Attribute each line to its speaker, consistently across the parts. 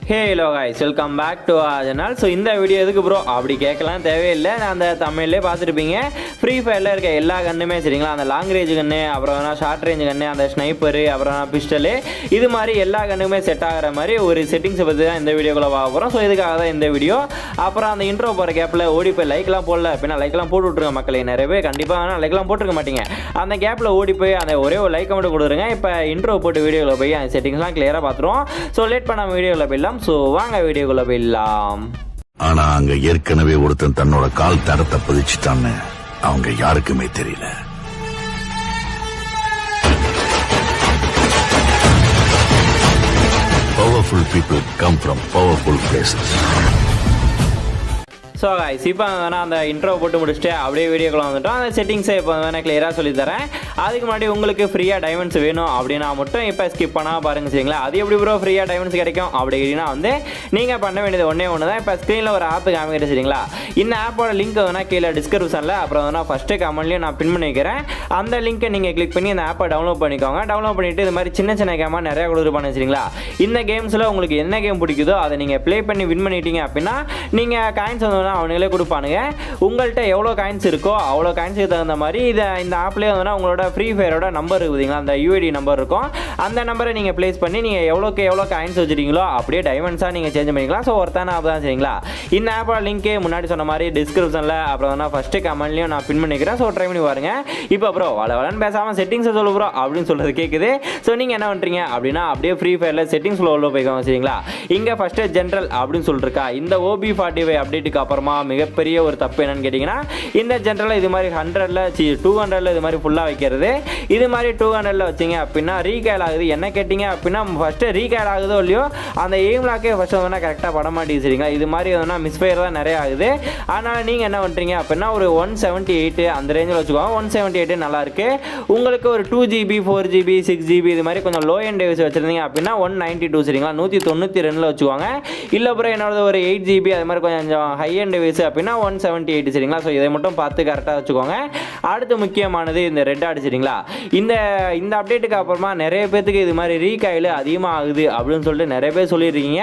Speaker 1: Hello guys, welcome back to our channel. So இந்த video எதுக்கு bro அப்படி கேட்கலாம் தேவையில்லை. நான் அந்த தமிழ்லேயே பார்த்துருப்பீங்க. ஃப்ரீ ஃபயரில் இருக்க எல்லா கன்னுமே சரிங்களா, அந்த லாங் ரேஞ்ச் கன்று, அப்புறம் ஷார்ட் ரேஞ்ச் கன்று, அந்த ஸ்னைப்பரு, அப்புறம் பிஸ்டலு, இது மாதிரி எல்லா கன்னுமே செட் ஆகிற மாதிரி ஒரு செட்டிங்ஸை பற்றி தான் இந்த வீடியோக்குள்ளே பார்க்க போகிறோம். ஸோ இதுக்காக தான் இந்த வீடியோ. அப்புறம் அந்த இன்ட்ரோ போகிற கேப்பில் ஓடி போய் லைக்லாம் போடல அப்படின்னா லைக்லாம் போட்டு விட்ருங்க மக்களே. நிறைய பேர் கண்டிப்பாக ஆனால் லைக்லாம் போட்டுருக்க மாட்டீங்க. அந்த கேப்பில் ஓடி போய் அந்த ஒரே ஒரு லைக் மட்டும் கொடுத்துருங்க. இப்போ இன்ட்ரோ போட்டு வீடியோவில் போய் அந்த செட்டிங்ஸ்லாம் கிளியராக பார்த்துருவோம். ஸோ லேட் பண்ணாமல் வீடியோவில் போயிடலாம். ஸோ வாங்க வீடியோக்குள்ள போயிடலாம்.
Speaker 2: ஆனா அங்க ஏற்கனவே ஒருத்தன் தன்னோட கால் தடத்தை பதிச்சுட்டான்னு அவங்க யாருக்குமே தெரியல. Powerful people come from powerful places.
Speaker 1: So guys, இப்போ வேணால் அந்த இன்ட்ரோ போட்டு முடிச்சுட்டு அப்படியே வீடியோக்குள்ள வந்துட்டோம். அந்த செட்டிங்ஸை இப்போ வேணால் கிளியராக சொல்லித்தரேன். அதுக்கு முன்னாடி உங்களுக்கு ஃப்ரீயாக டைமண்ட்ஸ் வேணும் அப்படின்னா மட்டும் இப்போ ஸ்கிப் பண்ணால் பாருங்க சரிங்களா. அது எப்படி ப்ரோ ஃப்ரீயாக டைமண்ட்ஸ் கிடைக்கும் அப்படின்னா நீங்கள் பண்ண வேண்டியது ஒன்றே தான். இப்போ ஸ்க்ரீனில் ஒரு ஆப்பு காமிக்கிற சரிங்களா. இந்த ஆப்போட லிங்க் வேணால் கீழே டிஸ்கிரிப்ஷனில் அப்புறம் வேணால் ஃபஸ்ட்டு கமெண்ட்லேயும் நான் பின் பண்ணி வைக்கிறேன். அந்த லிங்க்கை நீங்கள் கிளிக் பண்ணி இந்த ஆப்பை டவுன்லோட் பண்ணிக்கோங்க. டவுன்லோட் பண்ணிவிட்டு இது மாதிரி சின்ன சின்ன கேமாக நிறையா கொடுத்துருப்பாங்க சரிங்களா. இந்த கேம்ஸில் உங்களுக்கு என்ன கேம் பிடிக்குதோ அதை நீங்கள் ப்ளே பண்ணி வின் பண்ணிட்டீங்க அப்படின்னா நீங்கள் காயின்ஸ் வந்து அவங்களே கொடுப்பானுங்க. உங்கள்கிட்ட எவ்வளோ காயின்ஸ் இருக்கோ அவ்வளோ காயின்ஸுக்கு தகுந்த மாதிரி இந்த ஆப்லேயே வந்து உங்களோட ஃப்ரீ ஃபயரோட நம்பர் இருக்குதுங்களா, அந்த யூஐடி நம்பர் இருக்கும். அந்த நம்பரை நீங்கள் ப்ளேஸ் பண்ணி நீங்கள் எவ்வளோ காயின்ஸ் வச்சுருக்கீங்களோ அப்படியே டைமண்ட்ஸாக நீங்கள் சேஞ்ச் பண்ணிக்கலாம். ஸோ ஒருத்தான ஆப் தான் சரிங்களா. இந்த ஆப்போட லிங்க்கு முன்னாடி சொன்ன மாதிரி டிஸ்கிரிப்ஷனில் அப்புறம் ஃபஸ்ட்டு கமெண்ட்லையும் நான் பின் பண்ணிக்கிறேன். ஸோ ட்ரை பண்ணி பாருங்க. இப்போ ப்ரோ வளன்னு பேசாமல் செட்டிங்ஸை சொல்லு ப்ரோ அப்படின்னு சொல்கிறது கேட்குது. ஸோ நீங்கள் என்ன பண்ணுறீங்க அப்படின்னா அப்படியே ஃப்ரீ ஃபயரில் செட்டிங்ஸ் உள்ள போய்க்கோங்க சரிங்களா. இங்கே ஃபஸ்ட்டு ஜென்ரல் அப்படின்னு சொல்லிருக்கா. இந்த OB45 அப்டேட்டுக்கு அப்புறமா மிகப்பெரிய ஒரு தப்பு என்னன்னு கேட்டிங்கன்னா, இந்த ஜென்ரலில் இது மாதிரி 100ல் 200ல் இது மாதிரி ஃபுல்லாக வைக்கிறது. இது மாதிரி 200ல் வச்சிங்க அப்படின்னா ரீகேல் ஆகுது. என்ன கேட்டிங்க அப்படின்னா ஃபஸ்ட்டு ரீகேல் ஆகுதோ இல்லையோ அந்த எய்ம் லாக்கே ஃபஸ்ட்டு வந்து கரெக்டாக பட மாட்டேங்குது சரிங்களா. இது மாதிரி வந்து மிஸ்ஃபயர் தான் நிறைய ஆகுது. அதனால் நீங்கள் என்ன பண்ணுறீங்க அப்படின்னா ஒரு 178 அந்த ரேஞ்சில் வச்சுக்கோங்க. 178 நல்லாயிருக்கு. உங்களுக்கு ஒரு 2GB 4GB 6GB இது மாதிரி கொஞ்சம் லோ எண்ட் டிவைஸ் வச்சுருந்தீங்க அப்படின்னா 192 சரிங்களா, 192ல் வச்சுக்கோங்க. இல்லை அப்புறம் என்னோட ஒரு 8GB அது மாதிரி கொஞ்சம் ஹை எண்ட் டிவைஸ் அப்படின்னா 178 சரிங்களா. ஸோ இதை மட்டும் பார்த்து கரெக்டாக வச்சுக்கோங்க. அடுத்து முக்கியமானது இந்த ரெட் ஆட் சரிங்களா. இந்த அப்டேட்டுக்கு அப்புறமா நிறைய பேருக்கு இது மாதிரி ரீகாயில் அதிகமாக ஆகுது அப்படின்னு சொல்லிட்டு நிறைய பேர் சொல்லியிருக்கீங்க.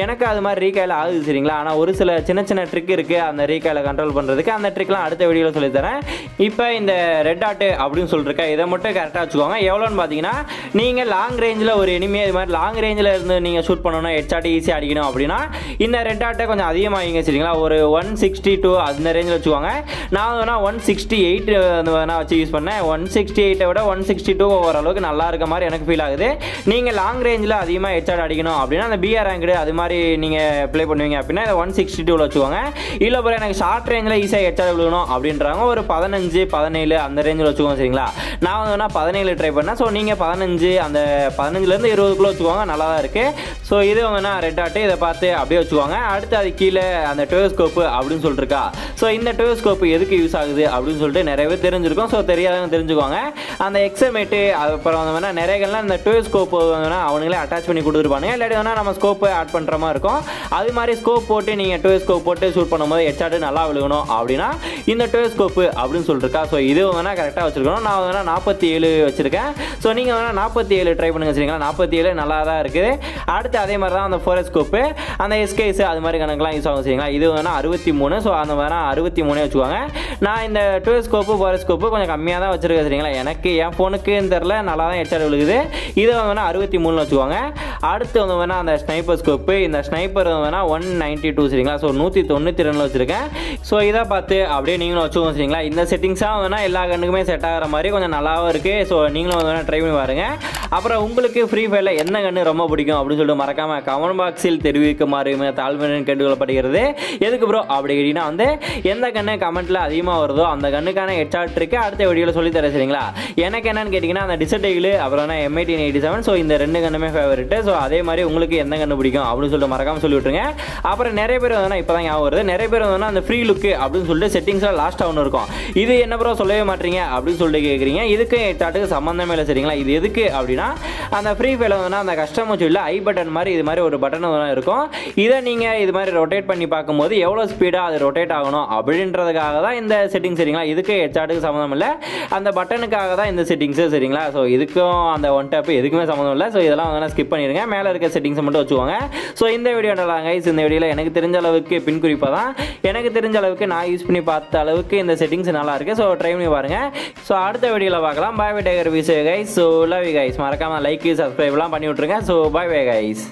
Speaker 1: எனக்கு அது மாதிரி ரீகாயில் ஆகுது சரிங்களா. ஆனால் ஒரு சில சின்ன சின்ன ட்ரிக் இருக்குது அந்த ரீகாயில் கண்ட்ரோல் பண்ணுறதுக்கு. அந்த ட்ரிக்லாம் அடுத்த வீடியோவில் சொல்லித்தரேன். இப்போ இந்த ரெட் ஆட்டு அப்படின்னு சொல்லிருக்க இதை மட்டும் கரெக்டாக வச்சுக்கோங்க. எவ்வளோன்னு பார்த்தீங்கன்னா, நீங்கள் லாங் ரேஞ்சில் ஒரு எனிமே இது மாதிரி லாங் ரேஞ்சில் இருந்து நீங்கள் ஷூட் பண்ணணும், ஹெட்ஷாட் ஈஸியாக அடிக்கணும் அப்படின்னா இந்த ரெட் ஆட்டை கொஞ்சம் அதிகமாகிங்க சரிங்களா. ஒரு 162 அந்த ரேஞ்சில் வச்சுக்கோங்க. நான் வேணா 168 வேணா வச்சு யூஸ் பண்ணேன். 168 விட 162 ஓரளவுக்கு நல்லா இருக்க மாதிரி எனக்கு ஃபீல் ஆகுது. நீங்கள் லாங் ரேஞ்சில் அதிகமாக ஹெட்ஷாட் அடிக்கணும் அப்படின்னா அந்த பிஆர் ரேங்க்டு அது மாதிரி நீங்கள் ப்ளே பண்ணுவீங்க அப்படின்னா இதை 162ல் வச்சுக்கோங்க. இல்லை அப்புறம் எனக்கு ஷார்ட் ரேஞ்சில் ஈஸியாக ஹெட்ஷாட் விழுகணும் அப்படின்றாங்க ஒரு 15 17 அந்த ரேஞ்சில் வச்சுக்கோங்க சரிங்களா. நான் வேணா 17 ட்ரை பண்ணேன். ஸோ நீங்கள் 15 அந்த 15லேருந்து 20க்குள்ளே வச்சுக்கோங்க. நல்லா தான் இருக்குது. ஸோ இது வேணா ரெட் ஆட்டு இதை பார்த்து அப்படியே வச்சுக்கோங்க. அடுத்து அது கீழே அந்த டோயோஸ்கோப்பு அப்படின்னு சொல்லிருக்கா. ஸோ இந்த டோயோஸ்கோப்பு எதுக்கு யூஸ் ஆகுது அப்படின்னு சொல்லிட்டு நிறைய பேர் தெரிஞ்சிருக்கும். ஸோ தெரியாதவங்க தெரிஞ்சுக்கோங்க. அந்த எக்ஸமேட்டு அப்புறம் வந்து நிறையலாம் இந்த டோயோஸ்கோப்பு வந்து அவங்களே அட்டாச் பண்ணி கொடுத்துருப்பாங்க. இல்லாட்டி வேணா நம்ம ஸ்கோப்பு ஆட் பண்ணுற மாதிரி இருக்கும். அது மாதிரி ஸ்கோப் போட்டு நீங்கள் டோயோஸ்கோப் போட்டு ஷூட் பண்ணும்போது ஹெட்ஷாட் நல்லா விழுகணும் அப்படின்னா இந்த டோயோஸ்கோப்பு அப்படின்னு சொல்லிருக்கா. ஸோ இது வேணா கரெக்டாக வச்சிருக்கணும். நான் வேணா 47 வச்சிருக்கேன். ஸோ நீங்கள் வேணா 47 ட்ரை பண்ணுங்க சரிங்களா. 47 நல்லா தான் இருக்குது. அடுத்து அதே மாதிரி தான் அந்த ஃபோரஸ்கோப்பு அந்த எஸ்கேஸ் அது மாதிரி கணக்கெலாம் யூஸ் ஆகும் சரிங்களா. இது வேணா 63. ஸோ அந்த வேணா 63 வச்சுக்கோங்க. நான் இந்த டோயோஸ்கோப்பு ஃபோரஸ்கோப்பு கொஞ்சம் கம்மியாக தான் வச்சிருக்கேன் சரிங்களா. எனக்கு என் ஃபோனுக்குன்னு தெரில நல்லா தான் ஹெட்ஷாட் விழுகுது. இதை வேணா 63 வச்சுக்கோங்க. அடுத்து வந்து வேணா அந்த ஸ்னைப்பர் ஸ்கோப்பு இந்த ஸ்னைப்பர் வேணா 192 சரிங்களா. ஸோ 192 வச்சுருக்கேன். ஸோ இதை பார்த்து அப்படியே நீங்களும் வச்சுக்கோங்க சரிங்களா. இந்த செட்டிங்ஸாக வேணா எல்லா கண்ணுக்குமே செட் ஆகிற மாதிரி கொஞ்சம் நல்லாவும் இருக்குது. ஸோ நீங்களும் வேணா ட்ரை பண்ணி பாருங்க. அப்புறம் உங்களுக்கு ஃப்ரீ ஃபயரில் எந்த கண்ணு ரொம்ப பிடிக்கும் அப்படின்னு சொல்லிட்டு மறக்காமல் கமெண்ட் பாக்ஸில் தெரிவிக்குமாறு தாழ்மையுடன் கேட்டுக்கொள்ளப்படுகிறது. எதுக்கு ப்ரோ அப்படி கேட்டிங்கன்னா எந்த கண்ணு கமெண்ட்டில் அதிகமாக வருதோ அந்த கண்ணுக்கான ஹெட்ஷாட் ட்ரிக்கு அடுத்த வீடியோவில் சொல்லித்தரேன் சரிங்களா. எனக்கு என்னன்னு கேட்டிங்கன்னா அந்த டிசர்டைலு அப்புறம் M1887. ஸோ இந்த ரெண்டு கண்ணுமே ஃபேவரெட்டு. ஸோ அதே மாதிரி உங்களுக்கு எந்த கண்ணு பிடிக்கும் அப்படின்னு சொல்லிட்டு மறக்காமல் சொல்லி விட்டுருங்க. அப்புறம் நிறைய பேர் வந்து இப்போ தான் ஞாபகம் வருது. நிறைய பேர் வந்து அந்த ஃப்ரீ லுக்கு அப்படின்னு சொல்லிட்டு செட்டிங்ஸில் லாஸ்ட்டாக ஒன்று இருக்கும். இது என்ன ப்ரோ சொல்லவே மாட்டீங்க அப்படின்னு சொல்லிட்டு கேட்குறீங்க. இதுக்கு ஹெட்ஷாட்டுக்கு சம்மந்தமே இல்லை சரிங்களா. இது எதுக்கு அப்படின்னா அந்த ஃப்ரீ ஃபயரில் வந்து அந்த கஸ்டமர் இல்லை ஐ பட்டன் மாதிரி இது மாதிரி ஒரு பட்டன் இருக்கும். இதை நீங்கள் இது மாதிரி ரொட்டேட் பண்ணி பார்க்கும்போது எவ்வளோ ஸ்பீடாக அது ரொட்டேட் ஆகணும் அப்படின்றதுக்காக தான் இந்த செட்டிங் சரிங்களா. இதுக்கு ஹெட்சாட்டுக்கு சம்மந்தம் இல்லை, அந்த பட்டனுக்காக தான் இந்த செட்டிங்ஸு சரிங்களா. ஸோ இதுக்கும் அந்த ஒன் டேப் எதுக்குமே சம்மந்தம் இல்லை. ஸோ இதெல்லாம் வந்து ஸ்கிப் பண்ணிடுங்க, மேலே இருக்க செட்டிங்ஸை மட்டும் வச்சுக்கோங்க. ஸோ இந்த வீடியோ நல்லா கைஸ், இந்த வீடியோவில் எனக்கு தெரிஞ்ச அளவுக்கு பின் குறிப்பாக தான் எனக்கு தெரிஞ்ச அளவுக்கு நான் யூஸ் பண்ணி பார்த்த அளவுக்கு இந்த செட்டிங்ஸ் நல்லா இருக்குது. ஸோ ட்ரை பண்ணி பாருங்கள். ஸோ அடுத்த வீடியோவில் பார்க்கலாம். பாய் பை டேகர் விசே guys. So love you guys. மறக்காமல் லைக் சப்ஸ்கிரைப்லாம் பண்ணி விட்ருங்க. So bye bye guys.